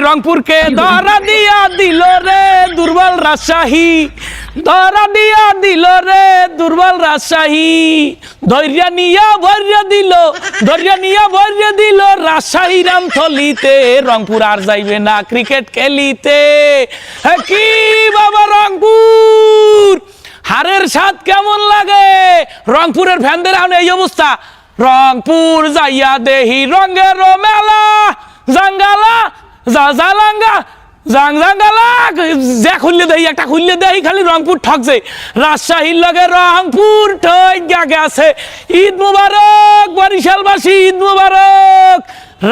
রংপুরকে ধরা দিয়া দিল রে দুর্বল রাজশাহী, ধরা দিয়া দিল রে দুর্বল রাজশাহী। ধৈর্য নিয়া ভরিয়া দিল, ধৈর্য নিয়া ভরিয়া দিল রাজশাহী রামথলিতে। রংপুর আর যাইবে না ক্রিকেট খেলিতে। কি বাবা রংপুর, হারের স্বাদ কেমন লাগে? রংপুরের ফ্যানদের এখন এই অবস্থা। রংপুর যাইয়া দেহি রঙের মেলা, জাঙ্গালা জালাঙ্গা জাঙ্গালা যে খুললে দেই একটা খুললে দেই খালি রংপুর ঠকছে। রাজশাহীর লগে রংপুর ঠক গেছে। ঈদ মুবারক বরিশালবাসী, ঈদ মুবারক।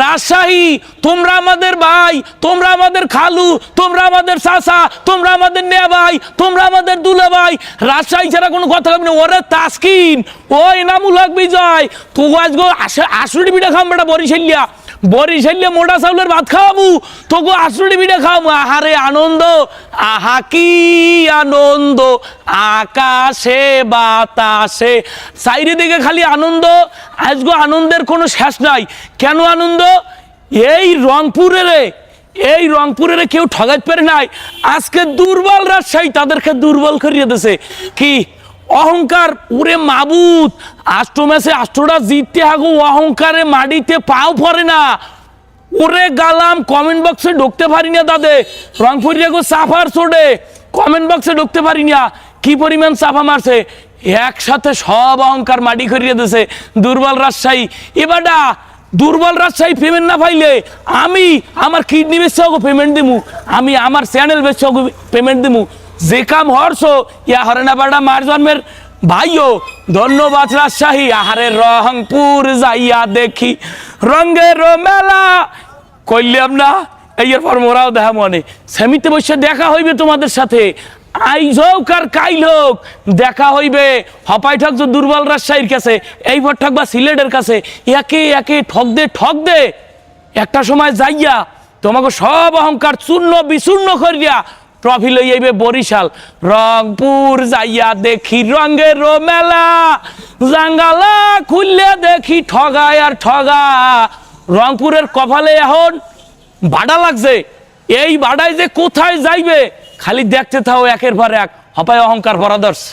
রাজশাহী তোমরা আমাদের ভাই, তোমরা আমাদের খালু, তোমরা আমাদের চাচা, তোমরা আমাদের নেয়া ভাই, তোমরা আমাদের দুলা ভাই। রাজশাহী ছাড়া কোনো কথা হবে না। ওরে তাসকিন, ও এনামুল হক বিজয়, তো আজগো আসুড়ি পিঠা খাম বেটা বরিশালিয়া, বরিশালিয়া মোটা চাউলের ভাত খাওয়াবো, তোকে আসুড়ি পিঠা খাওয়াবো। আহারে আনন্দ, আহা কি আনন্দ, আকাশে বাতাসে চারিদিকে খালি আনন্দ। আজগো আনন্দের কোনো শেষ নাই। কেন আনন্দ? এই রংপুরের কেউ ঠগাইতে পারে নাই। আজকে দুর্বল রাজশাহী তাদেরকে দুর্বল করিয়ে দিয়েছে। কি অহংকার, ওরে মাবুদ, 8 ম্যাচে 8টা জিততে হাগো, অহংকারে মাটিতে পাও পড়ে না। ওরে গালাম, কমেন্ট বক্সে ঢুকতে পারি না দাদে। রংপুরে গো সাফার চড়ে কমেন্ট বক্সে ঢুকতে পারি না। কি পরিমাণ চাপা মারছে, একসাথে সব অহংকার মাটি করিয়ে দিয়েছে দুর্বল রাজশাহী। এবারটা দুর্বল রাজশাহী পেমেন্ট না পাইলে আমি আমার কিডনি বেচে পেমেন্ট দিমু, আমি আমার চ্যানেল বেচে পেমেন্ট দিমু। যে কাম হরছো ইয়া হরে না বাড়া মার জন্মের ভাইও। ধন্যবাদ রাজশাহী। আহারে রংপুর যাইয়া দেখি রঙের মেলা কইলাম না, এরপর মোরাও দেখা মনে সেমিতে বসে দেখা হইবে তোমাদের সাথে। আইজ হোক আর কাইল হোক দেখা হইবে। হপাই ঠকছো দুর্বল রাজশাহীর কাছে, এইবার ঠকবা সিলেটের কাছে। একে একে ঠক দে একটা সময় যাইয়া তোমাকে সব অহংকার চূর্ণ বিচূর্ণ করিয়া ট্রফি লই আইবে বরিশাল। রংপুর যাইয়া দেখি রঙের মেলা, জাঙ্গালা খুললে দেখি ঠগায় আর ঠগা। রংপুরের কপালে এখন বাড়া লাগছে। এই বাড়ায় যে কোথায় যাইবে খালি দেখতে থাও একের পর এক। হপায় অহংকার ভরা ধরছে।